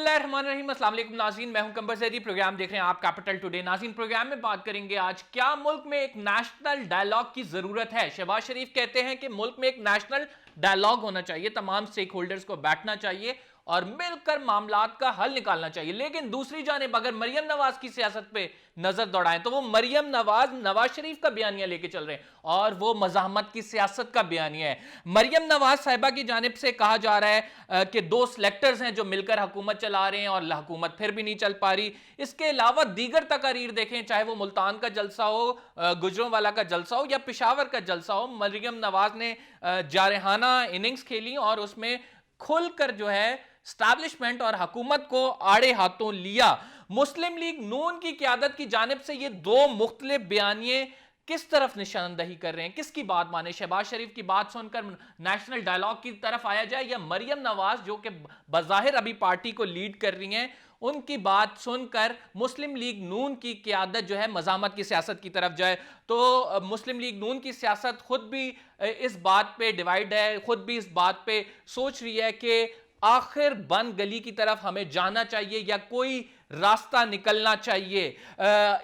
बिस्मिल्लाहिर्रहमानिर्रहीम, अस्सलाम वालेकुम नाज़रीन, मैं हूं कंबर ज़ैदी। प्रोग्राम देख रहे हैं आप कैपिटल टुडे। नाज़रीन, प्रोग्राम में बात करेंगे आज क्या मुल्क में एक नेशनल डायलॉग की ज़रूरत है। शहबाज शरीफ कहते हैं कि मुल्क में एक नेशनल डायलॉग होना चाहिए, तमाम स्टेक होल्डर्स को बैठना चाहिए और मिलकर मामलात का हल निकालना चाहिए। लेकिन दूसरी जानिब अगर मरियम नवाज की सियासत पे नजर दौड़ाएं तो वो मरियम नवाज शरीफ का बयानिया लेके चल रहे हैं और वो मज़ाहमत की सियासत का बयानिया है। मरियम नवाज साहिबा की जानिब से कहा जा रहा है कि दो सेलेक्टर्स हैं जो मिलकर हुकूमत चला रहे हैं और हुकूमत फिर भी नहीं चल पा रही। इसके अलावा दीगर तकारीर देखें, चाहे वो मुल्तान का जलसा हो, गुजरोंवाला का जलसा हो या पिशावर का जलसा हो, मरियम नवाज ने जारहाना इनिंग्स खेली और उसमें खुलकर जो है स्टैब्लिशमेंट और हुकूमत को आड़े हाथों लिया। मुस्लिम लीग नून की क़यादत की जानिब से ये दो मुख्तलिफ बयानिए किस तरफ निशानदही कर रहे हैं, किसकी बात माने? शहबाज शरीफ की बात सुनकर नेशनल डायलॉग की तरफ आया जाए या मरियम नवाज जो कि बज़ाहिर अभी पार्टी को लीड कर रही हैं उनकी बात सुनकर मुस्लिम लीग नून की क़यादत जो है मज़ाहमत की सियासत की तरफ जाए? तो मुस्लिम लीग नून की सियासत खुद भी इस बात पे डिवाइड है, खुद भी इस बात पे सोच रही है कि आखिर बंद गली की तरफ हमें जाना चाहिए या कोई रास्ता निकलना चाहिए।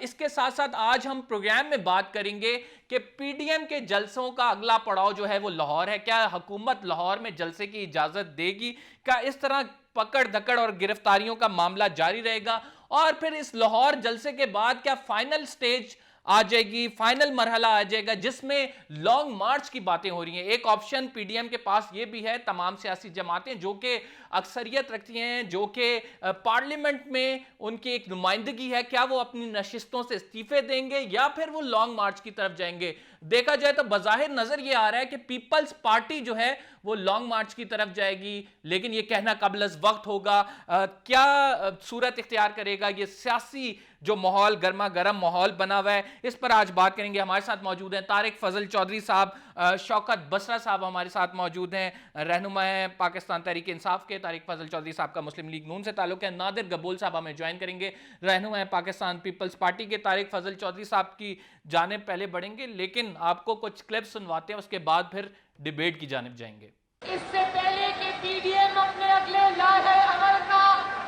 इसके साथ साथ आज हम प्रोग्राम में बात करेंगे कि पीडीएम के जलसों का अगला पड़ाव जो है वो लाहौर है। क्या हुकूमत लाहौर में जलसे की इजाजत देगी? क्या इस तरह पकड़ धकड़ और गिरफ्तारियों का मामला जारी रहेगा? और फिर इस लाहौर जलसे के बाद क्या फाइनल स्टेज आ जाएगी, फाइनल मरहला आ जाएगा जिसमें लॉन्ग मार्च की बातें हो रही हैं? एक ऑप्शन पीडीएम के पास ये भी है, तमाम सियासी जमातें जो कि अक्सरियत रखती हैं, जो कि पार्लियामेंट में उनकी एक नुमाइंदगी है, क्या वो अपनी नशिस्तों से इस्तीफे देंगे या फिर वो लॉन्ग मार्च की तरफ जाएंगे? देखा जाए तो बज़ाहिर नजर ये आ रहा है कि पीपल्स पार्टी जो है वो लॉन्ग मार्च की तरफ जाएगी, लेकिन ये कहना कबल अज़ वक्त होगा। क्या सूरत इख्तियार करेगा ये सियासी जो माहौल, गर्मा गर्म माहौल बना हुआ है? इस पर आज बात करेंगे। हमारे साथ मौजूद हैं तारिक फजल चौधरी साहब, शौकत बसरा साहब हमारे साथ मौजूद हैं, रहनुमा हैं पाकिस्तान तहरीक इंसाफ के। तारिक फजल चौधरी साहब का मुस्लिम लीग नून से ताल्लुक है। नादिर गबूल साहब हमें ज्वाइन करेंगे, रहनुमा हैं पाकिस्तान पीपल्स पार्टी के। तारिक फजल चौधरी साहब की जानिब पहले बढ़ेंगे, लेकिन आपको कुछ क्लिप सुनवाते हैं, उसके बाद फिर डिबेट की जानिब जाएंगे। इससे पहले कि पीडीएम अपने अगले लाहे अमल का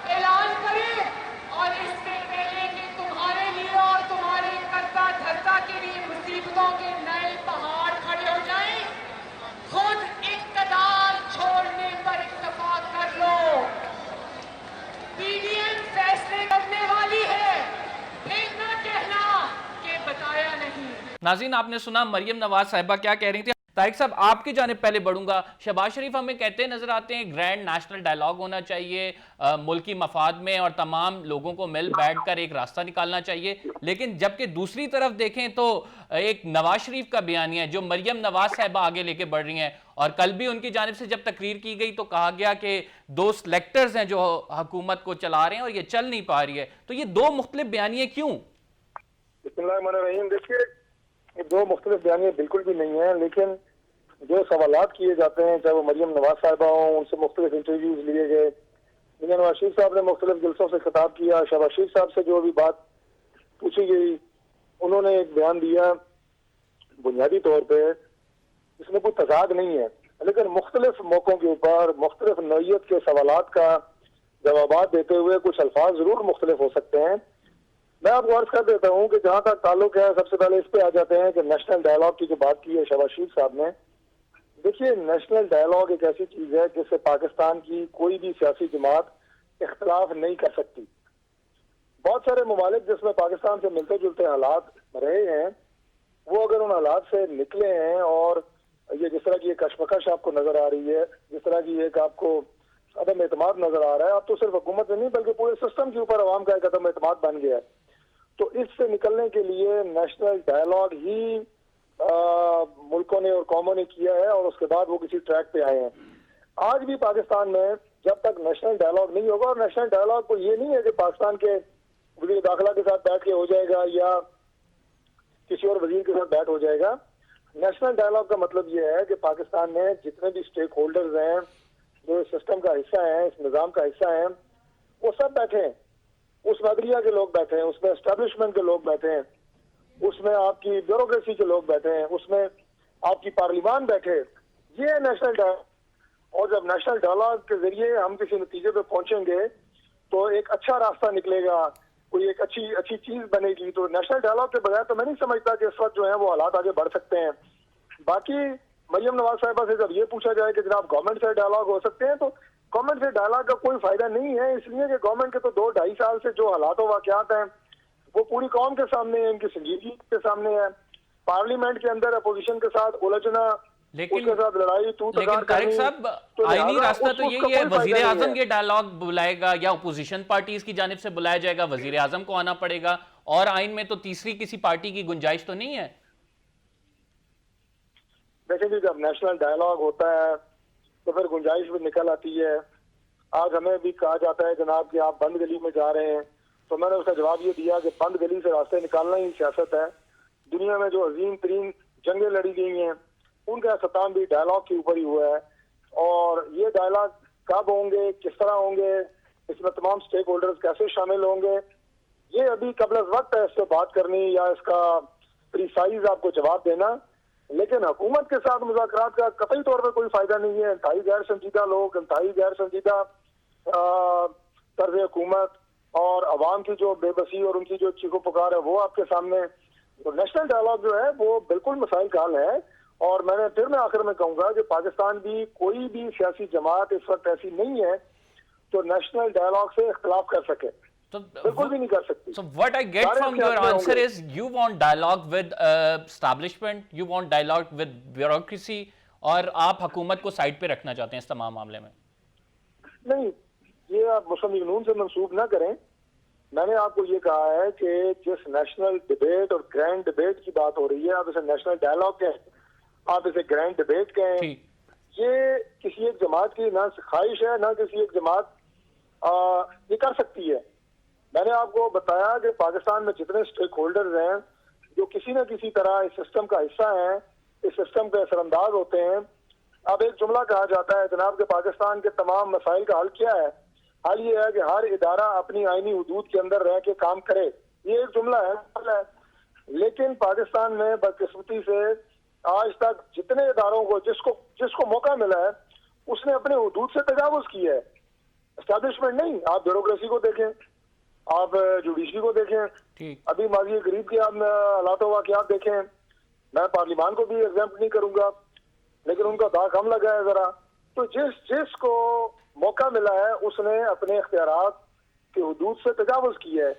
ऐलान करे और इससे पहले कि तुम्हारे लिए और तुम्हारे कर्जा धर्जा के लिए मुसीबतों के नए पहाड़ खड़े हो जाएं, खुद इक़्तिदार छोड़ने पर इत्तेफाक कर लो। पीडीएम फैसले करने वाली है, फिर न कहना कि बताया नहीं। नाज़रीन, आपने सुना मरियम नवाज साहिबा क्या कह रही थी। तारिक साहब, आपकी जानिब पहले बढ़ूंगा। शहबाज शरीफ हमें कहते नजर आते हैं ग्रैंड नेशनल डायलॉग होना चाहिए, मुल्की मफाद में और तमाम लोगों को मिल बैठ कर एक रास्ता निकालना चाहिए, लेकिन जबकि दूसरी तरफ देखें तो एक नवाज शरीफ का बयानिया है जो मरियम नवाज साहिबा आगे लेके बढ़ रही हैं। और कल भी उनकी जानिब से जब तकरीर की गई तो कहा गया कि दो सेलेक्टर्स हैं जो हुकूमत को चला रहे हैं और ये चल नहीं पा रही है। तो ये दो मुख्तलिफ बयानिए क्यों? देखिए, ये दो मुख्तलिफ बयानियाँ बिल्कुल भी नहीं है, लेकिन जो सवालात किए जाते हैं, चाहे वो मरियम नवाज साहिबा हों, उनसे मुख्तलिफ इंटरव्यूज लिए गए, मियां नवाज शरीफ साहब ने मुख्तलिफ जलसों से खिताब किया, शहबाज शरीफ साहब से जो भी बात पूछी गई उन्होंने एक बयान दिया। बुनियादी तौर पर इसमें कोई तजाद नहीं है, लेकिन मुख्तलिफ मौकों के ऊपर मुख्तलिफ नौइयत के सवालात का जवाब देते हुए कुछ अल्फाज जरूर मुख्तलिफ हो सकते हैं। मैं आपको अर्ज कर देता हूँ कि जहां तक ताल्लुक है, सबसे पहले इस पे आ जाते हैं कि नेशनल डायलॉग की जो बात की है शहबाज शरीफ साहब ने। देखिए, नेशनल डायलॉग एक ऐसी चीज है जिससे पाकिस्तान की कोई भी सियासी जमात इख्तलाफ नहीं कर सकती। बहुत सारे ममालिक जिसमें पाकिस्तान से मिलते जुलते हालात रहे हैं, वो अगर उन हालात से निकले हैं और ये जिस तरह की एक कशमकश आपको नजर आ रही है, जिस तरह की एक आपको अदम एतमाद नजर आ रहा है, अब तो सिर्फ हुकूमत में नहीं बल्कि पूरे सिस्टम के ऊपर अवाम का एक अदम एतमाद बन गया है, तो इससे निकलने के लिए नेशनल डायलॉग ही मुल्कों ने और कौमों ने किया है और उसके बाद वो किसी ट्रैक पे आए हैं। आज भी पाकिस्तान में जब तक नेशनल डायलॉग नहीं होगा, और नेशनल डायलॉग को ये नहीं है कि पाकिस्तान के वज़ीर दाखिला के साथ बैठ के हो जाएगा या किसी और वजीर के साथ बैठ हो जाएगा। नेशनल डायलॉग का मतलब ये है कि पाकिस्तान में जितने भी स्टेक होल्डर्स हैं, जो इस सिस्टम का हिस्सा हैं, इस निज़ाम का हिस्सा हैं, वो सब बैठे हैं। उसमें अदलिया के लोग बैठे हैं, उसमें एस्टेब्लिशमेंट के लोग बैठे हैं, उसमें आपकी ब्यूरोक्रेसी के लोग बैठे हैं, उसमें आपकी पार्लिमान बैठे। ये नेशनल डायलॉग। और जब नेशनल डायलॉग के जरिए हम किसी नतीजे पे पहुंचेंगे तो एक अच्छा रास्ता निकलेगा, कोई एक अच्छी अच्छी चीज बनेगी। तो नेशनल डायलॉग के बगैर तो मैं नहीं समझता कि इस वक्त जो है वो हालात आगे बढ़ सकते हैं। बाकी मरियम नवाज साहिबा से जब ये पूछा जाए कि जनाब गवर्नमेंट से डायलॉग हो सकते हैं, तो गवर्नमेंट से डायलॉग का कोई फायदा नहीं है, इसलिए कि गवर्नमेंट के तो 2-2.5 साल से जो हालात वाकयात हैं वो पूरी कौम के सामने है, इनकी संजीदगी के सामने है। पार्लियामेंट के अंदर अपोजिशन के साथ उलझना, लेकिन उसके साथ लड़ाई तू लेकिन तारिक साहब, तो आईनी लिहाजा रास्ता तो उसका यही है, कोई फायदा वजीर नहीं आजम है। ये डायलॉग बुलाएगा या अपोजिशन पार्टीज की जानिब से बुलाया जाएगा, वजीर आजम को आना पड़ेगा, और आइन में तो तीसरी किसी पार्टी की गुंजाइश तो नहीं है। देखें जी, जब नेशनल डायलॉग होता है तो फिर गुंजाइश भी निकल आती है। आज हमें भी कहा जाता है जनाब कि आप बंद गली में जा रहे हैं, तो मैंने उसका जवाब ये दिया कि बंद गली से रास्ते निकालना ही सियासत है। दुनिया में जो अजीम तरीन जंगें लड़ी गई हैं उनका अख्ताम भी डायलॉग के ऊपर ही हुआ है, और ये डायलॉग कब होंगे, किस तरह होंगे, इसमें तमाम स्टेक होल्डर्स कैसे शामिल होंगे, ये अभी कबल वक्त है इस पर बात करनी या इसका प्रिसाइज आपको जवाब देना। लेकिन हुकूमत के साथ मुज़ाकरात का कतई तौर पर कोई फायदा नहीं है। इंतहाई गैर संजीदा लोग, इंतहाई गैर संजीदा तर्ज हुकूमत और अवाम की जो बेबसी और उनकी जो चीखो पुकार है वो आपके सामने। तो नेशनल डायलॉग जो है वो बिल्कुल मसाइल का हल है, और मैं आखिर में कहूंगा कि पाकिस्तान की कोई भी सियासी जमात इस वक्त ऐसी नहीं है तो नेशनल डायलॉग से इख्तिलाफ कर सके, So बिल्कुल भी नहीं कर सकती। So what I get सारे from इसके your अपने answer होंगे। is you want dialogue with establishment, you want dialogue with bureaucracy, और आप हुकूमत को साइड पे रखना चाहते हैं इस तमाम मामले में। नहीं, ये आप मुस्लिम लीग नून से मंसूब ना करें। मैंने आपको ये कहा है कि जिस नेशनल डिबेट और ग्रैंड डिबेट की बात हो रही है, आप इसे नेशनल डायलॉग कहें, आप इसे ग्रैंड डिबेट कहें, ठीक, ये किसी एक जमात की ना ख्वाहिश है ना किसी एक जमात ये कर सकती है। मैंने आपको बताया कि पाकिस्तान में जितने स्टेक होल्डर्स हैं जो किसी न किसी तरह इस सिस्टम का हिस्सा हैं, इस सिस्टम के असरअंदाज होते हैं। अब एक जुमला कहा जाता है जनाब के पाकिस्तान के तमाम मसाइल का हल क्या है? हल ये है कि हर इदारा अपनी आईनी हुदूद के अंदर रह के काम करे। ये एक जुमला है। लेकिन पाकिस्तान में बदकिस्मती से आज तक जितने इदारों को जिसको मौका मिला है उसने अपने हुदूद से तजावुज किया है। एस्टैब्लिशमेंट नहीं, आप ब्यूरोक्रेसी को देखें, आप जुडिशरी को देखें, ठीक, अभी माजी गरीब के आप हालात वाक़यात देखें। मैं पार्लिमान को भी एग्जाम्पल नहीं करूंगा, लेकिन उनका दाग कम लगा है जरा। तो जिसको मौका मिला है उसने अपने इख्तियारात के हुदूद से तजावुज किया है।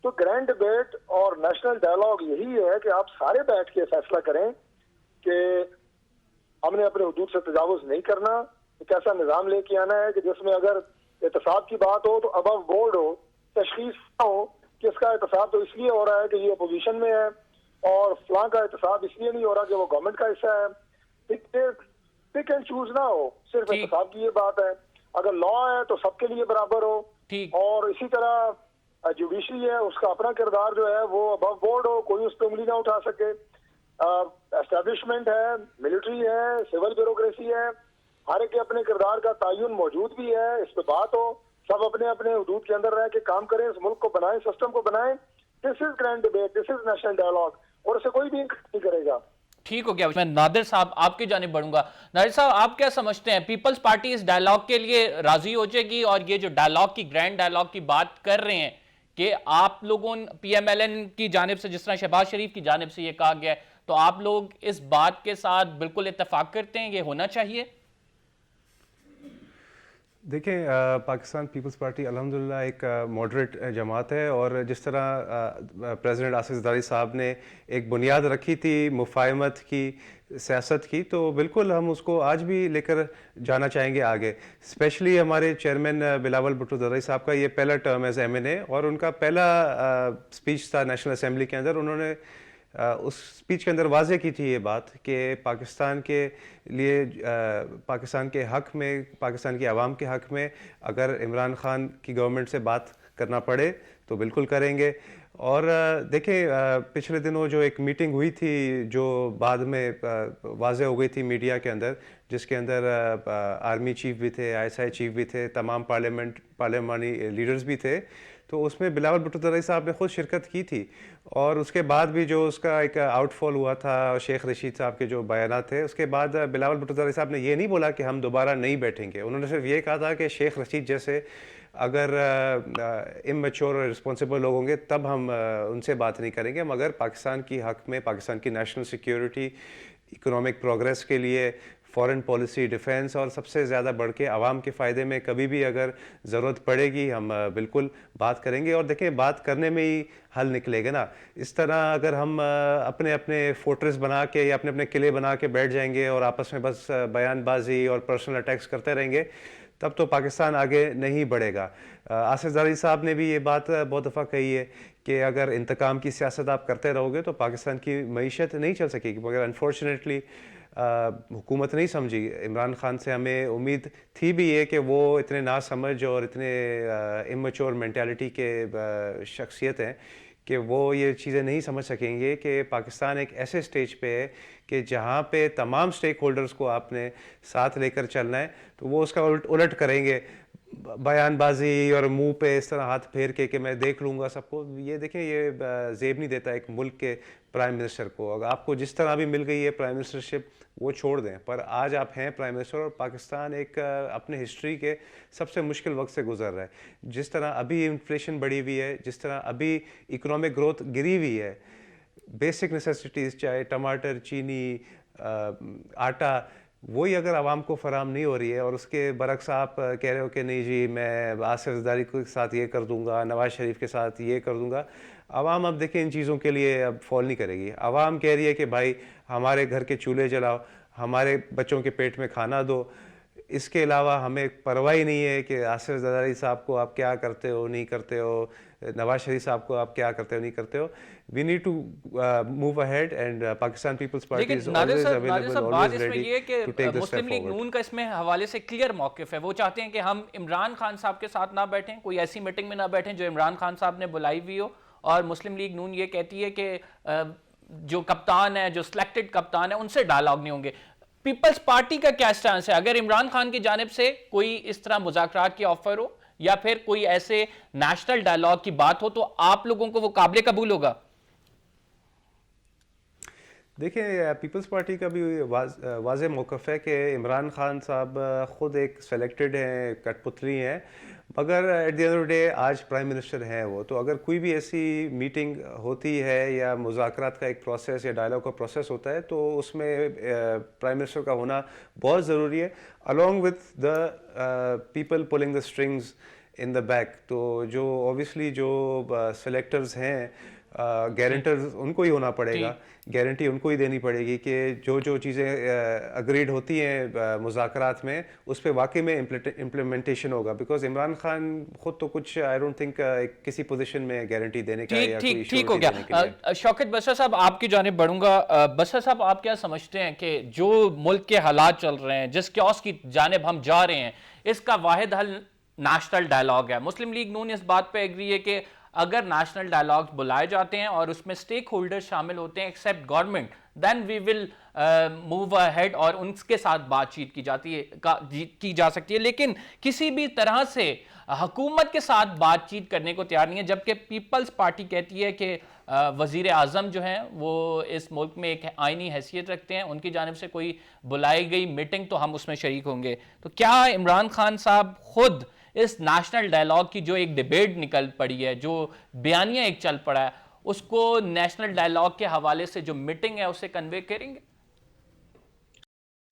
तो ग्रैंड डिबेट और नेशनल डायलॉग यही है कि आप सारे बैठ के फैसला करें कि हमने अपने हुदूद से तजावुज नहीं करना। एक ऐसा निज़ाम लेके आना है कि जिसमें अगर एहतसाब की बात हो तो अबव बोर्ड हो, तशखीस हो कि इसका एहतसाब तो इसलिए हो रहा है कि ये अपोजिशन में है, और फलां का एहतसाब इसलिए नहीं हो रहा कि वो गवर्नमेंट का हिस्सा है। पिक एंड चूज ना हो, सिर्फ ठीक। एहतसाब की ये बात है। अगर लॉ है तो सबके लिए बराबर हो, ठीक, और इसी तरह जुडिशरी है, उसका अपना किरदार जो है वो अबव बोर्ड हो, कोई उस पर उंगली ना उठा सके। एस्टेब्लिशमेंट है, मिलिट्री है, सिविल ब्यूरोक्रेसी है, हर एक के अपने किरदार का तयन मौजूद भी है। इस पे बात हो, सब अपने अपने हुदूद के अंदर रह के काम करें, इस मुल्क को बनाएं, सिस्टम को बनाएं। This is grand debate, this is national dialogue, और इसे कोई भी नहीं करेगा। ठीक हो गया। मैं नादिर साहब आपकी जानिब बढ़ूंगा। नादिर साहब, आप क्या समझते हैं, पीपल्स पार्टी इस डायलॉग के लिए राजी हो जाएगी? और ये जो डायलॉग की, ग्रैंड डायलॉग की बात कर रहे हैं कि आप लोगों PMLN की जानिब से, जिस तरह शहबाज शरीफ की जानिब से ये कहा गया है, तो आप लोग इस बात के साथ बिल्कुल इत्तेफाक करते हैं ये होना चाहिए? देखें, पाकिस्तान पीपल्स पार्टी अल्हम्दुलिल्लाह एक मॉडरेट जमात है, और जिस तरह प्रेसिडेंट आसिफ ज़रदारी साहब ने एक बुनियाद रखी थी मुफाहमत की, सियासत की, तो बिल्कुल हम उसको आज भी लेकर जाना चाहेंगे आगे। स्पेशली हमारे चेयरमैन बिलावल भुट्टो ज़रदारी साहब का ये पहला टर्म एज MNA, और उनका पहला स्पीच था नेशनल असम्बली के अंदर। उन्होंने उस स्पीच के अंदर वाज़े की थी ये बात कि पाकिस्तान के लिए, पाकिस्तान के हक़ में, पाकिस्तान की आवाम के हक़ में अगर इमरान ख़ान की गवर्नमेंट से बात करना पड़े तो बिल्कुल करेंगे। और देखें, पिछले दिनों जो एक मीटिंग हुई थी जो बाद में वाज़े हो गई थी मीडिया के अंदर, जिसके अंदर आर्मी चीफ भी थे, ISI चीफ भी थे, तमाम पार्लियामानी लीडर्स भी थे। तो उसमें बिलावल भुट्टो ज़रदारी साहब ने खुद शिरकत की थी, और उसके बाद भी जो उसका एक आउटफॉल हुआ था शेख रशीद साहब के जो बयानात थे, उसके बाद बिलावल भुट्टो ज़रदारी साहब ने ये नहीं बोला कि हम दोबारा नहीं बैठेंगे। उन्होंने सिर्फ ये कहा था कि शेख रशीद जैसे अगर इमैच्योर और रिस्पॉन्सिबल लोग होंगे तब हम उनसे बात नहीं करेंगे, हम अगर पाकिस्तान की हक़ में, पाकिस्तान की नेशनल सिक्योरिटी, इकोनॉमिक प्रोग्रेस के लिए, फॉरेन पॉलिसी, डिफेंस और सबसे ज़्यादा बढ़ के आवाम के फ़ायदे में कभी भी अगर ज़रूरत पड़ेगी हम बिल्कुल बात करेंगे। और देखें, बात करने में ही हल निकलेगा ना। इस तरह अगर हम अपने अपने फोर्ट्रेस बना के या अपने अपने किले बना के बैठ जाएंगे और आपस में बस बयानबाजी और पर्सनल अटैक्स करते रहेंगे, तब तो पाकिस्तान आगे नहीं बढ़ेगा। आसिफ ज़रदारी साहब ने भी ये बात बहुत दफ़ा कही है कि अगर इंतकाम की सियासत आप करते रहोगे तो पाकिस्तान की मईशत नहीं चल सकेगी, मगर अनफॉर्चुनेटली हुकूमत नहीं समझी। इमरान खान से हमें उम्मीद थी भी ये कि वो इतने नासमझ और इतने इमेच्योर मेंटालिटी के शख्सियत हैं कि वो ये चीज़ें नहीं समझ सकेंगे कि पाकिस्तान एक ऐसे स्टेज पे है कि जहाँ पे तमाम स्टेक होल्डर्स को आपने साथ लेकर चलना है, तो वो उसका उलट करेंगे, बयानबाजी और मुंह पे इस तरह हाथ फेर के कि मैं देख लूँगा सबको। ये देखें, ये जेब नहीं देता एक मुल्क के प्राइम मिनिस्टर को। अगर आपको जिस तरह भी मिल गई है प्राइम मिनिस्टरशिप, वो छोड़ दें, पर आज आप हैं प्राइम मिनिस्टर और पाकिस्तान एक अपने हिस्ट्री के सबसे मुश्किल वक्त से गुजर रहा है। जिस तरह अभी इन्फ्लेशन बढ़ी हुई है, जिस तरह अभी इकोनॉमिक ग्रोथ गिरी हुई है, बेसिक नेसेसिटीज़ चाहे टमाटर, चीनी, आटा, वही अगर आवाम को फराम नहीं हो रही है और उसके बरक्स आप कह रहे हो कि नहीं जी मैं आसिफ ज़रदारी के साथ ये कर दूंगा, नवाज़ शरीफ के साथ ये कर दूंगा, आवाम अब देखें इन चीज़ों के लिए अब फॉल नहीं करेगी। आवाम कह रही है कि भाई हमारे घर के चूल्हे जलाओ, हमारे बच्चों के पेट में खाना दो, इसके अलावा हमें परवाह ही नहीं है कि आसिफ ज़रदारी साहब को आप क्या करते हो नहीं करते हो, नवाज शरीफ साहब को आप क्या करते हो नहीं करते हो। We need to move ahead and Pakistan Peoples Party is always available, always ready to take this step Muslim League Noon का इसमें हवाले से क्लियर मौकिफ है। वो चाहते हैं कि हम इमरान खान साहब के साथ ना बैठें, कोई ऐसी मीटिंग में ना बैठें जो इमरान खान साहब ने बुलाई हुई हो, और मुस्लिम लीग नून ये कहती है कि जो कप्तान है, जो सिलेक्टेड कप्तान है, उनसे डायलॉग नहीं होंगे। पीपल्स पार्टी का क्या स्टैंड है? अगर इमरान खान की जानिब से कोई इस तरह मुज़ाकरात की ऑफर हो या फिर कोई ऐसे नेशनल डायलॉग की बात हो, तो आप लोगों को वो काबिल कबूल होगा? देखिए, पीपल्स पार्टी का भी वाज़ेह मौक़िफ़ है कि इमरान खान साहब ख़ुद एक सेलेक्टेड हैं, कठपुतली हैं, मगर at the end of the day आज प्राइम मिनिस्टर हैं वो। तो अगर कोई भी ऐसी मीटिंग होती है या मुज़ाकरात का एक प्रोसेस या डायलॉग का प्रोसेस होता है, तो उसमें प्राइम मिनिस्टर का होना बहुत ज़रूरी है, along with the people pulling the strings in the back. तो जो ऑब्वियसली जो सेलेक्टर्स हैं, गारंटर्स उनको ही होना पड़ेगा, गारंटी उनको ही देनी पड़ेगी कि जो जो चीज़ें अग्रीड होती हैं मुज़ाकरात में, उस पर वाकई में इम्प्लीमेंटेशन होगा। बिकॉज इमरान खान खुद तो कुछ आई डोंट थिंक किसी पोजीशन में गारंटी देने का या कोई ठीक हो गया। शौकत बसर साहब, आपकी जानिब बढ़ूंगा। बसर साहब, आप क्या समझते हैं कि जो मुल्क के हालात चल रहे हैं, जिस क्योस की जानिब हम जा रहे हैं, इसका वाहिद हल नेशनल डायलॉग है? मुस्लिम लीग नून इस बात पे एग्री है कि अगर नेशनल डायलॉग बुलाए जाते हैं और उसमें स्टेक होल्डर शामिल होते हैं except government, then we will move ahead और उनके साथ बातचीत की जा सकती है। लेकिन किसी भी तरह से हुकूमत के साथ बातचीत करने को तैयार नहीं है, जबकि पीपल्स पार्टी कहती है कि वजीर आज़म जो हैं वो इस मुल्क में एक आईनी हैसियत रखते हैं, उनकी जानिब से कोई बुलाई गई मीटिंग तो हम उसमें शरीक होंगे। तो क्या इमरान खान साहब खुद इस नेशनल डायलॉग की जो एक डिबेट निकल पड़ी है, जो बयानिया एक चल पड़ा है, उसको नेशनल डायलॉग के हवाले से जो मीटिंग है उसे कन्वे करेंगे?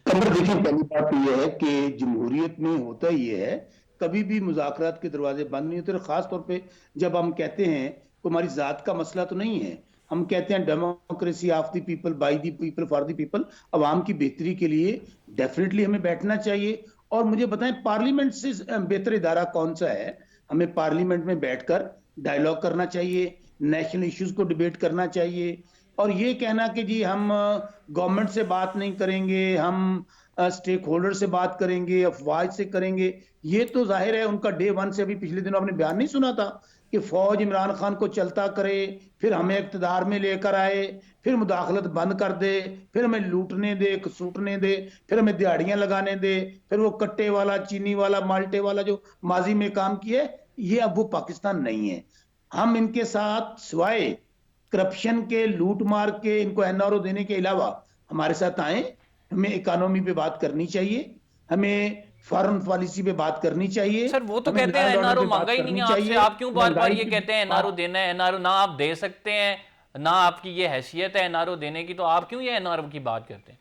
देखिए, पहली बात तो यह है कि जमहूरियत में होता ही है, कभी भी मुज़ाकरात के दरवाजे बंद नहीं होते। खास तौर पे जब हम कहते हैं कि हमारी जात का मसला तो नहीं है, हम कहते हैं democracy of the people, by the people, for the people, अवाम की बेहतरी के लिए डेफिनेटली हमें बैठना चाहिए। और मुझे बताएं, पार्लियामेंट से बेहतर इदारा कौन सा है? हमें पार्लियामेंट में बैठकर डायलॉग करना चाहिए, नेशनल इश्यूज को डिबेट करना चाहिए। और ये कहना कि जी हम गवर्नमेंट से बात नहीं करेंगे, हम स्टेक होल्डर से बात करेंगे, अफवाज से करेंगे, ये तो जाहिर है उनका डे वन से। अभी पिछले दिनों आपने बयान नहीं सुना था कि फौज इमरान खान को चलता करे, फिर हमें इक़्तिदार में लेकर आए, फिर मुदाखलत बंद कर दे, फिर हमें लूटने दे, सूटने दे, फिर हमें दिहाड़ियां लगाने दे, फिर वो कट्टे वाला, चीनी वाला, माल्टे वाला जो माजी में काम किए, ये अब वो पाकिस्तान नहीं है। हम इनके साथ सिवाय करप्शन के, लूट मार के, इनको एनआरओ देने के अलावा हमारे साथ आए। हमें इकोनॉमी पे बात करनी चाहिए, हमें फॉरेन पॉलिसी पे बात करनी चाहिए। सर वो तो हमें कहते लॉ हैं एंड ऑर्डर एनआरओ पे बात मांगा ही नहीं करनी है आपसे, चाहिए। आप क्यों बार बार महंगाई ये की कहते हैं एनआरओ देना है? एनआरओ ना आप दे सकते हैं ना आपकी ये हैसियत है एनआरओ देने की, तो आप क्यों ये एनआरओ की बात करते हैं?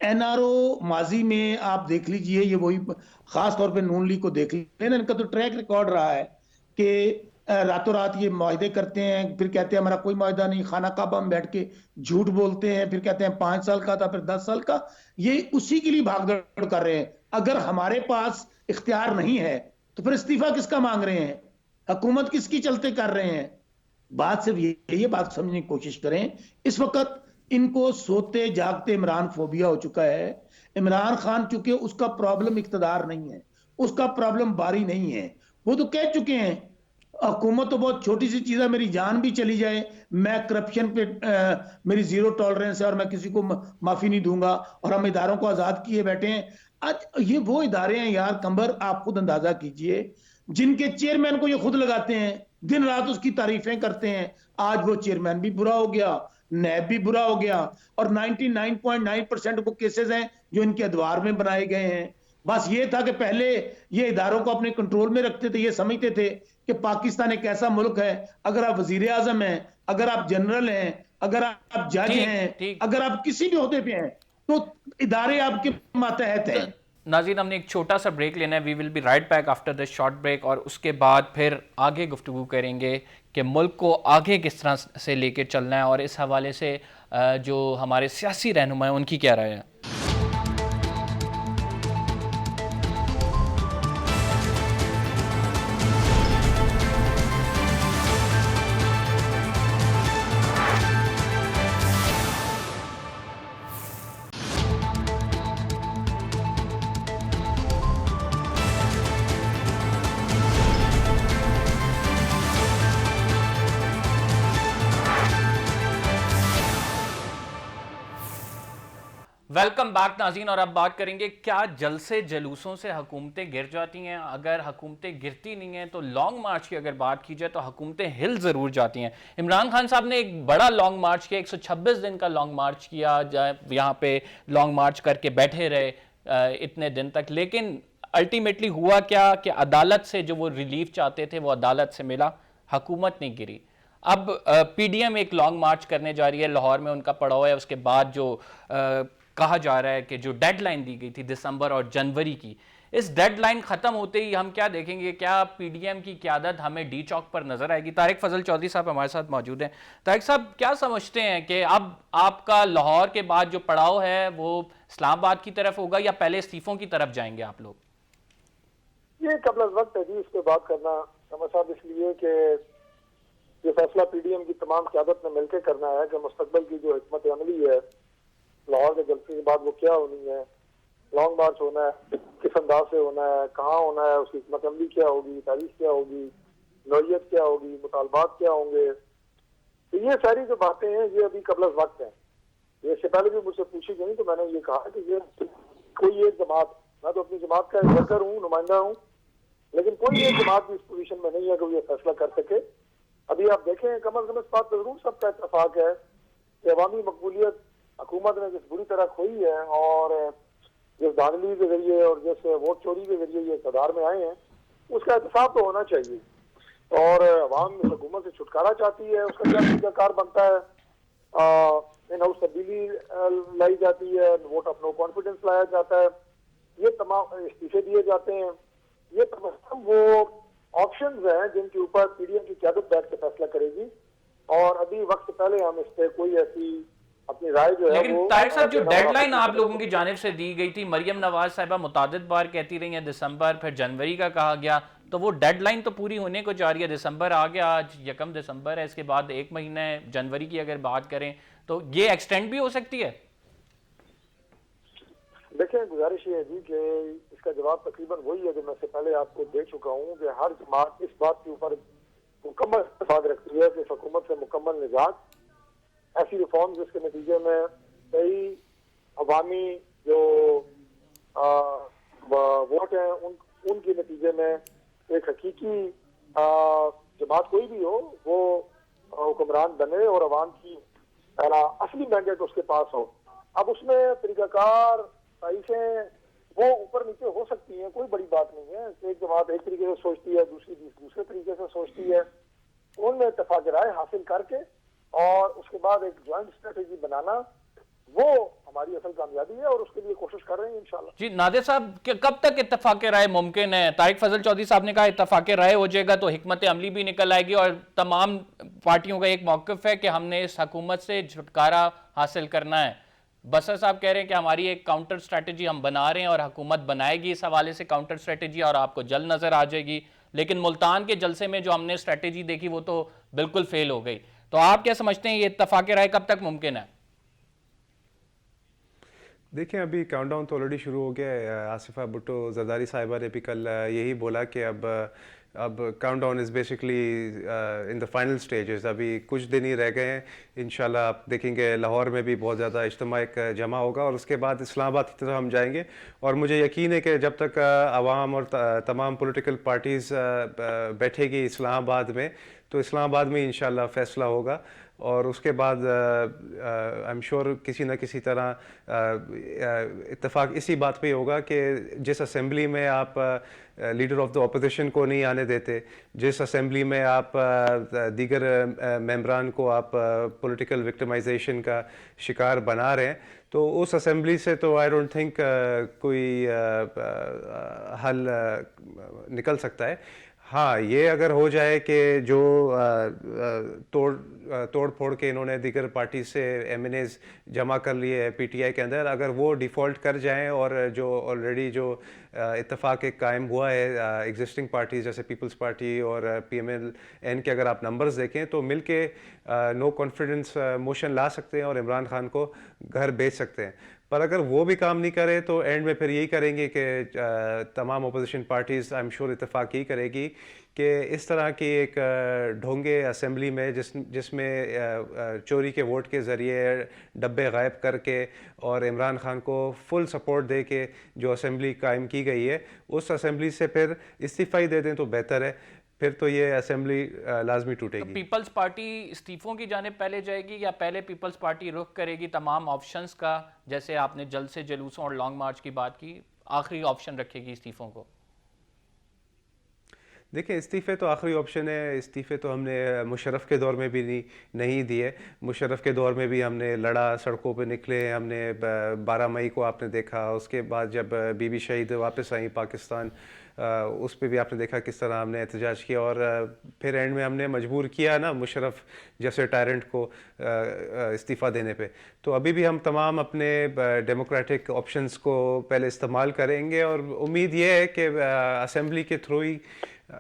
एनआरओ माजी में आप देख लीजिए, ये वही खास तौर पे नून लीग को देख लेना, इनका तो ट्रैक रिकॉर्ड रहा है कि रातों रात ये मुआहदे करते हैं, फिर कहते हैं हमारा कोई मुआहदा नहीं, खाना काबा में बैठ के झूठ बोलते हैं, फिर कहते हैं 5 साल का था, फिर 10 साल का। ये उसी के लिए भागदौड़ कर रहे हैं। अगर हमारे पास इख्तियार नहीं है तो फिर इस्तीफा किसका मांग रहे हैं? हुकूमत किसकी चलते कर रहे हैं? बात सिर्फ ये बात समझने की कोशिश करें। इस वक्त इनको सोते जागते इमरान फोबिया हो चुका है। इमरान खान चूंकि उसका प्रॉब्लम इक्तदार नहीं है, उसका प्रॉब्लम बारी नहीं है। वो तो कह चुके हैं हुकूमत तो बहुत छोटी सी चीज है, मेरी जान भी चली जाए मैं करप्शन पे मेरी जीरो टॉलरेंस है और मैं किसी को माफी नहीं दूंगा, और हम इदारों को आजाद किए बैठे हैं। आज ये वो इदारे हैं यार कंबर, आप खुद अंदाजा कीजिए, जिनके चेयरमैन को ये खुद लगाते हैं, दिन रात उसकी तारीफें करते हैं। आज वो चेयरमैन भी बुरा हो गया, नैब भी बुरा हो गया, और 99.9% वो केसेस हैं जो इनके अदवार में बनाए गए हैं। बस ये था कि पहले ये इदारों को अपने कंट्रोल में रखते थे, ये समझते थे कि पाकिस्तान एक ऐसा मुल्क है, अगर आप वजीर आजम हैं, अगर आप जनरल हैं, अगर आप जज हैं, अगर आप किसी भी ओहदे पे हैं, तो इदारे आपके मातहत हैं। नाज़रीन, हमने एक छोटा सा ब्रेक लेना है। We will be right back after this short break, और उसके बाद फिर आगे गुफ्तगू करेंगे कि मुल्क को आगे किस तरह से लेकर चलना है, और इस हवाले से जो हमारे सियासी रहनुमा हैं उनकी क्या राय है। वेलकम बैक नाज़रीन, और अब बात करेंगे क्या जलसे जलूसों से हुकूमतें गिर जाती हैं? अगर हुकूमतें गिरती नहीं हैं तो लॉन्ग मार्च की अगर बात की जाए तो हुकूमतें हिल ज़रूर जाती हैं। इमरान खान साहब ने एक बड़ा लॉन्ग मार्च किया, 126 दिन का लॉन्ग मार्च किया, यहाँ पे लॉन्ग मार्च करके बैठे रहे इतने दिन तक, लेकिन अल्टीमेटली हुआ क्या कि अदालत से जो वो रिलीफ चाहते थे वो अदालत से मिला, हुकूमत नहीं गिरी। अब पीडीएम एक लॉन्ग मार्च करने जा रही है, लाहौर में उनका पड़ाव है। उसके बाद जो कहा जा रहा है कि जो डेडलाइन दी गई थी दिसंबर और जनवरी की, इस डेडलाइन खत्म होते ही हम क्या देखेंगे? क्या पीडीएम की क़यादत हमें डी चौक पर नजर आएगी? तारिक फजल चौधरी साहब हमारे साथ मौजूद हैं। तारिक साहब, क्या समझते हैं कि अब आपका लाहौर के बाद जो पड़ाव है वो इस्लामाबाद की तरफ होगा या पहले इस्तीफों की तरफ जाएंगे आप लोग? ये कबल वक्त है जी इस पे बात करना समझ साहब, इसलिए कि ये फैसला पीडीएम की तमाम क़यादत ने मिलकर करना है कि मुस्तकबिल की जो हिकमत अमली है लाहौर के जलसे के बाद वो क्या होनी है, लॉन्ग मार्च होना है, किस अंदाज से होना है, कहाँ होना है, उसकी हिकमत अमली क्या होगी, तारीख क्या होगी, नौयत क्या होगी, मुतालबात क्या होंगे। तो ये सारी जो बातें हैं ये अभी कबल वक्त हैं। ये इससे पहले भी मुझसे पूछी गई तो मैंने ये कहा कि ये कोई एक जमात, मैं तो अपनी जमात का वर्कर हूँ, नुमाइंदा हूँ, लेकिन कोई एक जमात भी इस पोजीशन में नहीं है कि वो ये फैसला कर सके। अभी आप देखें, कम अज कम इस बात पर जरूर सबका इत्तेफाक है कि अवामी मकबूलियत हुकूमत ने जिस बुरी तरह खोई है और जिस धांधली के जरिए और जिस वोट चोरी के जरिए ये इक़्तिदार में आए हैं, उसका एहतसाब तो होना चाहिए। और अवाम इस हुकूमत से छुटकारा चाहती है, उसका क्या तरीक़ाकार बनता है? इन हाउस तब्दीली लाई जाती है, वोट ऑफ नो कॉन्फिडेंस लाया जाता है, ये तमाम इस्तीफे दिए जाते हैं। ये तमाम वो ऑप्शंस हैं जिनके ऊपर पीडीएम की क़यादत बैठ के फैसला करेगी, और अभी वक्त पहले हम इस पर कोई ऐसी अपनी राय जो है। लेकिन तारिक साहब, जो डेडलाइन आप लोगों की जानिब से दी गई थी, मरियम नवाज साहिबा मुतादिद बार कहती रही हैं दिसंबर, फिर जनवरी का कहा गया, तो वो डेडलाइन तो पूरी होने को जा रही है। दिसंबर आ गया, आज 1 दिसंबर है, इसके बाद 1 महीना है। जनवरी की अगर बात करें तो ये एक्सटेंड भी हो सकती है। देखें, गुजारिश ये है जी कि इसका जवाब तकरीबन वही है जो मैं से पहले आपको दे चुका हूँ कि हर जमात इस बात के ऊपर मुकम्मल इत्तेफाक रखती है कि हुकूमत से मुकम्मल निजात, ऐसी रिफॉर्म जिसके नतीजे में कई अवामी जो वोट हैं उनके नतीजे में एक हकीकी जमात कोई भी हो वो हुक्मरान बने और अवाम की असली मैंडेट उसके पास हो। अब उसमें तरीकाकार साइसें वो ऊपर नीचे हो सकती हैं, कोई बड़ी बात नहीं है। एक जमात एक तरीके से सोचती है, दूसरी दूसरे तरीके से सोचती है, उनमें इत्तेफाक राय हासिल करके और उसके बाद एक ज्वाइंट स्ट्रेटेजी बनाना, वो हमारी असल कामयाबी है और उसके लिए कोशिश कर रहे हैं इंशाल्लाह। जी नादिर साहब, कब तक इत्तेफाक राय मुमकिन है? तारिक फजल चौधरी साहब ने कहा इत्तेफाक राय हो जाएगा तो हिकमत अमली भी निकल आएगी और तमाम पार्टियों का एक मौक़िफ़ है कि हमने इस हुकूमत से छुटकारा हासिल करना है। बसर साहब कह रहे हैं कि हमारी एक काउंटर स्ट्रेटजी हम बना रहे हैं और हुकूमत बनाएगी इस हवाले से काउंटर स्ट्रेटजी और आपको जल्द नज़र आ जाएगी। लेकिन मुल्तान के जलसे में जो हमने स्ट्रेटजी देखी वो तो बिल्कुल फेल हो गई। तो आप क्या समझते हैं ये इत्तेफाक राय कब तक मुमकिन है? देखिए, अभी काउंटडाउन तो ऑलरेडी शुरू हो गया है। आसिफा भुट्टो जरदारी साहिबा ने भी कल यही बोला कि अब countdown is basically in the final stages. अभी कुछ दिन ही रह गए हैं। इंशाल्लाह आप देखेंगे लाहौर में भी बहुत ज़्यादा इज्तिमा एक जमा होगा और उसके बाद इस्लामाबाद की तरफ हम जाएंगे। और मुझे यकीन है कि जब तक आवाम और तमाम पॉलिटिकल पार्टीज़ बैठेगी इस्लामाबाद में, तो इस्लामाबाद में इंशाल्लाह फ़ैसला होगा। और उसके बाद आई एम श्योर किसी न किसी तरह इत्तेफाक इसी बात पे होगा कि जिस असेंबली में आप लीडर ऑफ द अपोजिशन को नहीं आने देते, जिस असेंबली में आप दीगर मेंबरान को आप पॉलिटिकल विक्टिमाइजेशन का शिकार बना रहे हैं, तो उस असेंबली से तो आई डोंट थिंक कोई हल निकल सकता है। हाँ, ये अगर हो जाए कि जो तोड़ फोड़ के इन्होंने दीगर पार्टी से एमएनएज जमा कर लिए है पीटीआई के अंदर, अगर वो डिफ़ॉल्ट कर जाएं और जो ऑलरेडी जो इत्तेफाक एक कायम हुआ है एग्जिस्टिंग पार्टीज जैसे पीपल्स पार्टी और पीएमएल-एन के अगर आप नंबर्स देखें तो मिलके नो कॉन्फिडेंस मोशन ला सकते हैं और इमरान खान को घर भेज सकते हैं। पर अगर वो भी काम नहीं करे तो एंड में फिर यही करेंगे कि तमाम opposition parties I am sure इत्तेफाक ही करेगी कि इस तरह की एक ढोंगे असेंबली में जिसमें चोरी के वोट के ज़रिए डब्बे गायब करके और इमरान खान को फुल सपोर्ट दे के जो असेंबली कायम की गई है, उस असेंबली से फिर इस्तीफ़ा ही दे दें तो बेहतर है। फिर तो ये असेंबली लाजमी टूटेगी। तो पीपल्स पार्टी इस्तीफों की जानिब पहले जाएगी या पहले पीपल्स पार्टी रुख करेगी तमाम ऑप्शंस का? जैसे आपने जल्द से जुलूसों और लॉन्ग मार्च की बात की, आखिरी ऑप्शन रखेगी इस्तीफों को? देखिए, इस्तीफ़े तो आखिरी ऑप्शन है। इस्तीफ़े तो हमने मुशर्रफ के दौर में भी नहीं दिए। मुशर्रफ के दौर में भी हमने लड़ा, सड़कों पे निकले, हमने 12 मई को आपने देखा। उसके बाद जब बीबी शहीद वापस आई पाकिस्तान, उस पे भी आपने देखा किस तरह हमने एहतजाज किया और फिर एंड में हमने मजबूर किया ना मुशर्रफ जैसे टायरेंट को इस्तीफ़ा देने पे। तो अभी भी हम तमाम अपने डेमोक्रेटिक ऑप्शंस को पहले इस्तेमाल करेंगे और उम्मीद ये है कि असेंबली के थ्रू ही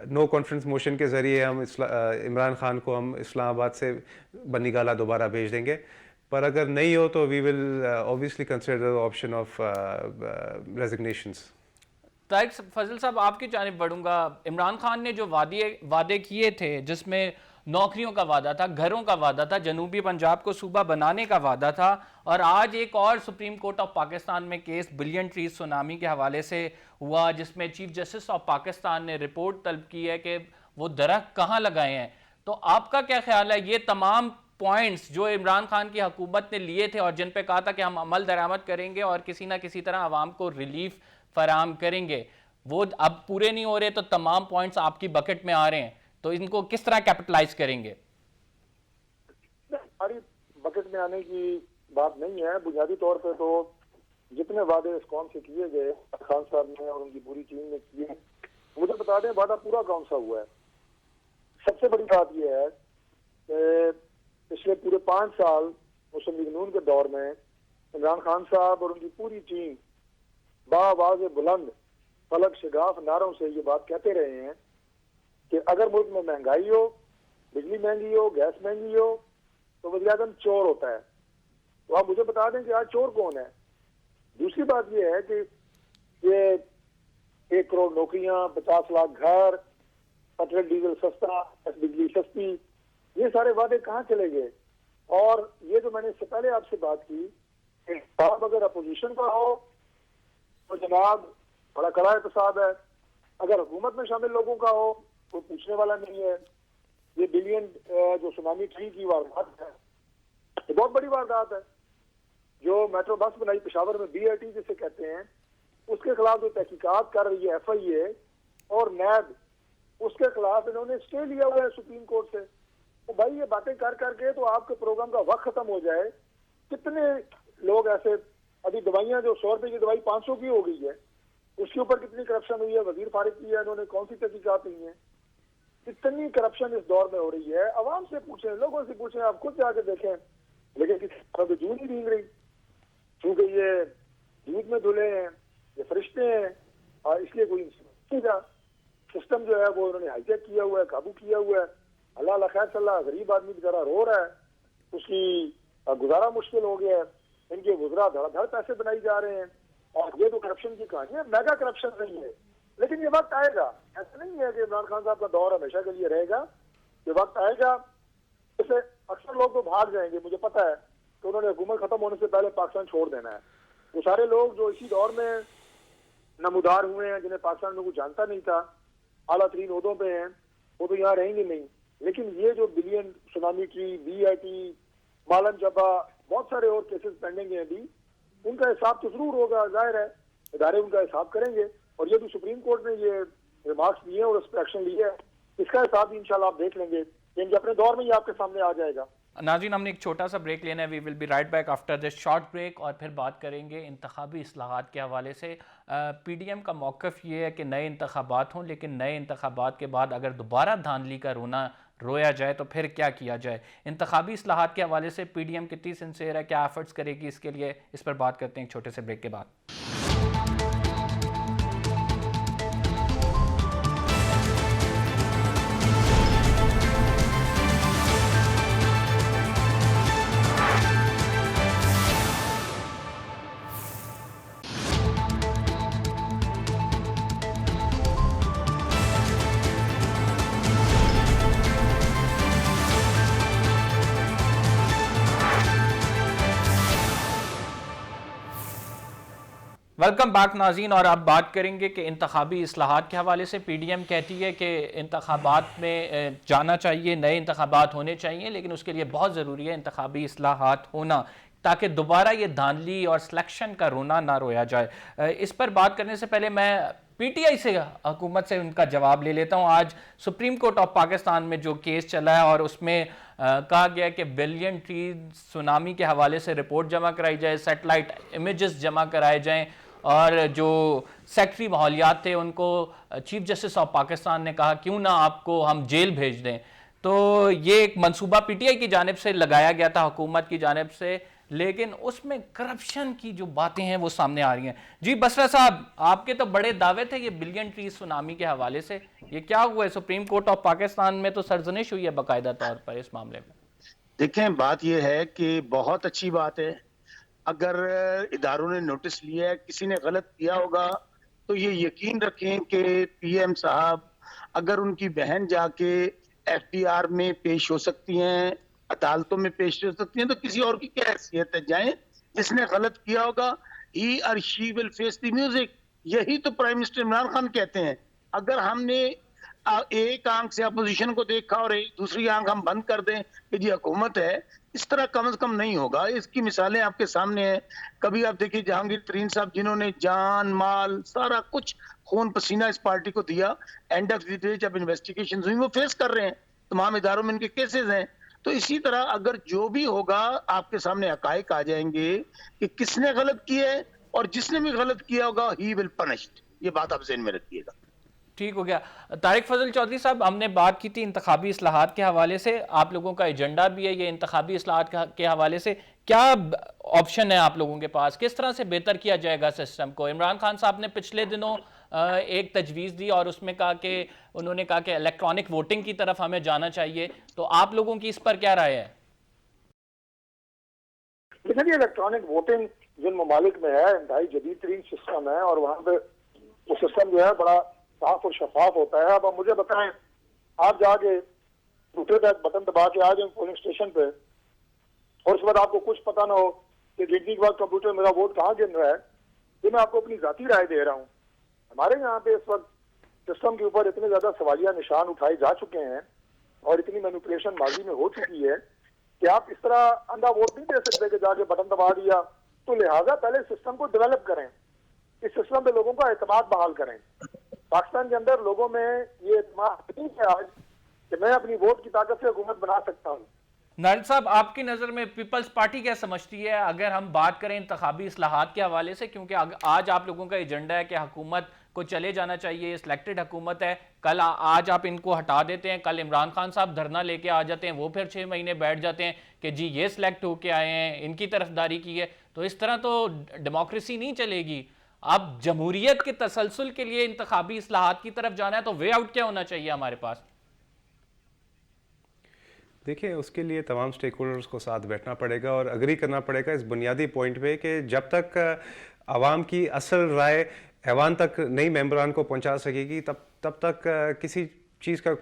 नो कॉन्फ्रेंस मोशन के ज़रिए हम इमरान खान को हम इस्लामाबाद से बनी गाला दोबारा भेज देंगे। पर अगर नहीं हो तो we will obviously consider the option of resignations. Tariq Fazal sahab, आपकी जानिब बढ़ूंगा। इमरान खान ने जो वादे किए थे, जिसमें नौकरियों का वादा था, घरों का वादा था, जनूबी पंजाब को सूबा बनाने का वादा था, और आज एक और सुप्रीम कोर्ट ऑफ पाकिस्तान में केस बिलियन ट्रीज सुनामी के हवाले से हुआ, जिसमें चीफ जस्टिस ऑफ पाकिस्तान ने रिपोर्ट तलब की है कि वो दरख्त कहाँ लगाए हैं। तो आपका क्या ख्याल है, ये तमाम पॉइंट्स जो इमरान खान की हुकूमत ने लिए थे और जिन पे कहा था कि हम अमल दरामद करेंगे और किसी ना किसी तरह आवाम को रिलीफ फराम करेंगे, वो अब पूरे नहीं हो रहे, तो तमाम पॉइंट्स आपकी बकेट में आ रहे हैं, तो इनको किस तरह कैपिटलाइज करेंगे? हमारी बकेट में आने की बात नहीं है। बुनियादी तौर पे तो जितने वादे इस कौम से किए गए खान साहब ने और उनकी पूरी टीम ने किए, मुझे बता दें वादा पूरा कौन सा हुआ है। सबसे बड़ी बात यह है कि पिछले पूरे 5 साल मुस्लिम लीग नून के दौर में इमरान खान साहब और उनकी पूरी टीम बावाज़ बुलंद फलक शगाफ नारों से ये बात कहते रहे हैं कि अगर मुल्क में महंगाई हो, बिजली महंगी हो, गैस महंगी हो, तो वज़ीर-ए-आज़म चोर होता है। तो आप मुझे बता दें कि आज चोर कौन है। दूसरी बात यह है कि ये 1 करोड़ नौकरियां, 50 लाख घर, पेट्रोल डीजल सस्ता, बिजली सस्ती, ये सारे वादे कहाँ चले गए? और ये जो मैंने इससे पहले आपसे बात की कि साहब अगर अपोजिशन का हो तो जनाब बड़ा कड़ा एहतसाब है, अगर हुकूमत में शामिल लोगों का हो कोई पूछने वाला नहीं है। ये बिलियन जो सुनामी ट्री की वारदात है, ये बहुत बड़ी वारदात है। जो मेट्रो बस बनाई पेशावर में, BRT जिसे कहते हैं, उसके खिलाफ जो तहकीकात कर रही है FIA और NAB, उसके खिलाफ इन्होंने स्टे लिया हुआ है सुप्रीम कोर्ट से। तो भाई ये बातें कर करके तो आपके प्रोग्राम का वक्त खत्म हो जाए। कितने लोग ऐसे, अभी दवाइयां जो 100 रुपए की दवाई 500 की हो गई है, उसके ऊपर कितनी करप्शन हुई है, वजीर फारिग की है, इन्होंने कौन सी तहकीकात हुई है। इतनी करप्शन इस दौर में हो रही है। आवाम से पूछें, लोगों से पूछें, आप खुद जाके देखें, लेकिन किसी तरह तो जून ही नहीं रही, क्योंकि ये दूध में धुले हैं, ये फरिश्ते हैं, और इसलिए कोई नहीं था। सिस्टम जो है वो उन्होंने हाईजैक किया हुआ है, काबू किया हुआ है। अल्लाह खैर सल्ला, गरीब आदमी बेचारा रो रहा है, उसकी गुजारा मुश्किल हो गया है। इनके गुजरा धड़ाधड़ पैसे बनाई जा रहे हैं, और ये तो करप्शन की कहानी है, मेगा करप्शन नहीं है। लेकिन ये वक्त आएगा, ऐसा नहीं है कि इमरान खान साहब का दौर हमेशा के लिए रहेगा। ये वक्त आएगा, इससे अक्सर लोग तो भाग जाएंगे, मुझे पता है कि उन्होंने हुकूमत खत्म होने से पहले पाकिस्तान छोड़ देना है। वो सारे लोग जो इसी दौर में नमूदार हुए हैं, जिन्हें पाकिस्तान में कुछ जानता नहीं था, आला तरीन ओहदों पे हैं, वो तो यहाँ रहेंगे नहीं। लेकिन ये जो बिलियन सुनामी ट्री, BRT, मालन जबा, बहुत सारे और केसेस पेंडिंग हैं अभी, उनका हिसाब तो जरूर होगा, जाहिर है इदारे उनका हिसाब करेंगे। और ये तो सुप्रीम कोर्ट ने ये रिमार्क्स दिए हैं और उस पर एक्शन लिया है, इसका हिसाब भी इंशाल्लाह आप देख लेंगे, लेकिन अपने दौर में ही आपके सामने आ जाएगा। नाज़रीन, हमने एक छोटा सा ब्रेक लेना है। We will be right back after this short break, और फिर बात करेंगे इंतखाबी इस्लाहात के हवाले से। PDM का मौक़िफ़ ये है कि नए इंतखाबात हों, लेकिन नए इंतखाबात के बाद अगर दोबारा धांधली का रोया जाए तो फिर क्या किया जाए। इंतखाबी इस्लाहात के हवाले से PDM कितनी सिंसियर है, क्या एफर्ट्स करेगी इसके लिए, इस पर बात करते हैं एक छोटे से ब्रेक के बाद। वेलकम बैक नाज़रीन, और अब बात करेंगे कि इंतखाबी इस्लाहात के हवाले से। PDM कहती है कि इंतखाबात में जाना चाहिए, नए इंतखाबात होने चाहिए, लेकिन उसके लिए बहुत ज़रूरी है इंतखाबी इस्लाहात होना, ताकि दोबारा ये धांधली और सिलेक्शन का रोना ना रोया जाए। इस पर बात करने से पहले मैं PTI से, हुकूमत से उनका जवाब ले लेता हूँ। आज सुप्रीम कोर्ट ऑफ पाकिस्तान में जो केस चला है और उसमें कहा गया कि बिलियन ट्री सुनामी के हवाले से रिपोर्ट जमा कराई जाए, सैटेलाइट इमेजेस जमा कराए जाएँ, और जो सेक्रेटरी माहौलियात थे उनको चीफ जस्टिस ऑफ पाकिस्तान ने कहा क्यों ना आपको हम जेल भेज दें। तो ये एक मंसूबा PTI की जानिब से लगाया गया था, हुकूमत की जानिब से, लेकिन उसमें करप्शन की जो बातें हैं वो सामने आ रही हैं। जी बसरा साहब, आपके तो बड़े दावे थे ये बिलियन ट्री सुनामी के हवाले से, ये क्या हुआ है? सुप्रीम कोर्ट ऑफ पाकिस्तान में तो सरजनिश हुई है बाकायदा तौर पर इस मामले में। देखें, बात यह है कि बहुत अच्छी बात है अगर इदारों ने नोटिस लिया है, किसी ने गलत किया होगा तो ये यकीन रखें कि PM साहब अगर उनकी बहन जाके FDR में पेश हो सकती हैं, अदालतों में पेश हो सकती हैं, तो किसी और की क्या हैसियत है? जाएं, जिसने गलत किया होगा ही और she will face the music. यही तो प्राइम मिनिस्टर इमरान खान कहते हैं। अगर हमने एक आंख से अपोजिशन को देखा और एक दूसरी आंख हम बंद कर दें कि जी हुकूमत है, इस तरह कम से कम नहीं होगा। इसकी मिसालें आपके सामने हैं। कभी आप देखिए जहांगीर तरीन साहब जिन्होंने जान माल सारा कुछ खून पसीना इस पार्टी को दिया, एंड ऑफ द डे जब इन्वेस्टिगेशन हुई वो फेस कर रहे हैं, तमाम इदारों में इनके केसेस हैं। तो इसी तरह अगर जो भी होगा आपके सामने हकायक आ जाएंगे कि किसने गलत किया है, और जिसने भी गलत किया होगा ही विल पनिश्ड। ये बात आप ज़हन में रखिएगा। ठीक हो गया। तारिक फजल चौधरी साहब, हमने बात की थी इंतखाबी इस्लाहात के हवाले से, आप लोगों का एजेंडा भी है ये इंतखाबी इस्लाहात के हवाले से, क्या ऑप्शन है आप लोगों के पास? किस तरह से बेहतर किया जाएगा सिस्टम को? इमरान खान साहब ने पिछले दिनों एक तजवीज़ दी और उसमें कहा कि उन्होंने कहा कि इलेक्ट्रॉनिक वोटिंग की तरफ हमें जाना चाहिए, तो आप लोगों की इस पर क्या राय है? देखिए, इलेक्ट्रॉनिक वोटिंग जिन ममालिक में है इंतहाई जदीद तरीन सिस्टम है, और वहाँ पे वो सिस्टम जो है बड़ा साफ और शफाफ होता है। अब मुझे बताएं, आप जाके दूसरे पे बटन दबा के आ जाए पोलिंग स्टेशन पे, और उसके बाद आपको कुछ पता ना हो कि गिनती के बाद कंप्यूटर मेरा वोट कहाँ गिन रहा है, ये मैं आपको अपनी जाती राय दे रहा हूँ। हमारे यहाँ पे इस वक्त सिस्टम के ऊपर इतने ज्यादा सवालिया निशान उठाए जा चुके हैं और इतनी मैनिपुलेशन माजी में हो चुकी है कि आप इस तरह अंधा वोट नहीं दे सकते कि जाके बटन दबा दिया। तो लिहाजा पहले सिस्टम को डेवलप करें, इस सिस्टम पे लोगों का एतमाद बहाल करें। पाकिस्तान के अंदर लोगों में ये एतमाद नहीं है आज कि मैं अपनी वोट की ताकत से हुकूमत बना सकता हूँ। नारिल साहब, आपकी नज़र में पीपल्स पार्टी क्या समझती है अगर हम बात करें इंतखाबी इस्लाहात के हवाले से, क्योंकि आज आप लोगों का एजेंडा है कि हुकूमत को चले जाना चाहिए, सिलेक्टेड हुकूमत है, कल आज आप इनको हटा देते हैं, कल इमरान खान साहब धरना लेके आ जाते हैं, वो फिर 6 महीने बैठ जाते हैं कि जी ये सिलेक्ट होके आए हैं, इनकी तरफदारी की है, तो इस तरह तो डेमोक्रेसी नहीं चलेगी। अब जमहूरियत के तसलसल के लिए इंतखाबी इस्लाहात की तरफ जाना है तो वे आउट क्या होना चाहिए हमारे पास? देखिए, उसके लिए तमाम स्टेक होल्डर्स को साथ बैठना पड़ेगा और अग्री करना पड़ेगा इस बुनियादी पॉइंट पे कि जब तक आवाम की असल राय ऐवान तक नई मेंबरान को पहुंचा सकेगी तब तक किसी चीज़ का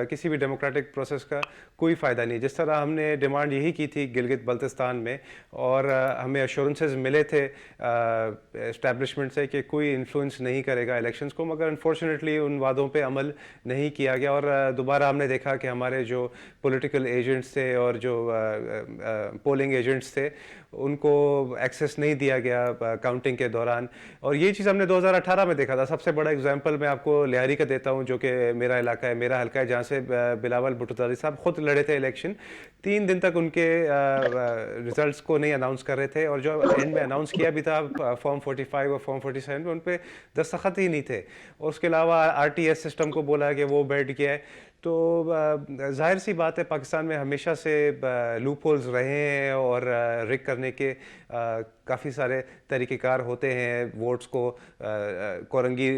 किसी भी डेमोक्रेटिक प्रोसेस का कोई फ़ायदा नहीं। जिस तरह हमने डिमांड यही की थी गिलगित बल्तिस्तान में और हमें अश्योरेंसेस मिले थे इस्टेब्लिशमेंट से कि कोई इन्फ्लुएंस नहीं करेगा इलेक्शंस को, मगर अनफॉर्चुनेटली उन वादों पे अमल नहीं किया गया और दोबारा हमने देखा कि हमारे जो पॉलिटिकल एजेंट्स थे और जो पोलिंग एजेंट्स थे उनको एक्सेस नहीं दिया गया काउंटिंग के दौरान। और ये चीज़ हमने 2018 में देखा था। सबसे बड़ा एग्जांपल मैं आपको लियारी का देता हूँ, जो कि मेरा इलाका है, मेरा हल्का है, जहाँ से बिलावल भुट्टो तारी साहब खुद लड़े थे इलेक्शन। 3 दिन तक उनके रिजल्ट्स को नहीं अनाउंस कर रहे थे और जो एंड में अनाउंस किया भी था फॉर्म 45 और फॉर्म 47 में, उन पर दस्तखत ही नहीं थे। और उसके अलावा RTS सिस्टम को बोला कि वो बैठ गया है। तो जाहिर सी बात है पाकिस्तान में हमेशा से लूप होल्स रहे हैं और रिग करने के काफ़ी सारे तरीक़ेकार होते हैं। वोट्स को कोरंगी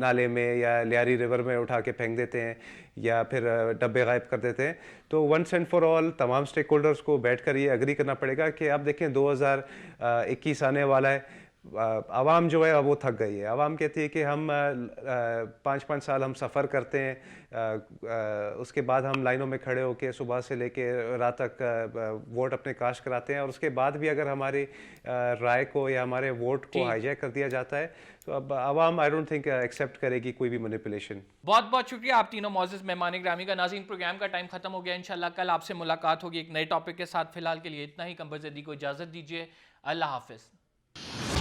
नाले में या लियारी रिवर में उठा के फेंक देते हैं या फिर डब्बे गायब कर देते हैं। तो वंस एंड फॉर ऑल तमाम स्टेक होल्डर्स को बैठकर ये एग्री करना पड़ेगा कि आप देखें 2021 आने वाला है। आवाम जो है वो थक गई है। आवाम कहती है कि हम 5-5 साल हम सफ़र करते हैं, उसके बाद हम लाइनों में खड़े होकर सुबह से लेके रात तक वोट अपने कास्ट कराते हैं और उसके बाद भी अगर हमारी राय को या हमारे वोट को हाईजैक कर दिया जाता है तो अब आवाम आई डोंट थिंक एक्सेप्ट करेगी कोई भी मैनिपुलेशन। बहुत बहुत शुक्रिया आप तीनों मौजूद मेहमान ग्रामी का। नाज़रीन, प्रोग्राम का टाइम खत्म हो गया। इंशाल्लाह कल आपसे मुलाकात होगी एक नए टॉपिक के साथ। फिलहाल के लिए इतना ही। कंबर ज़ैदी को इजाज़त दीजिए। अल्लाह हाफिज़।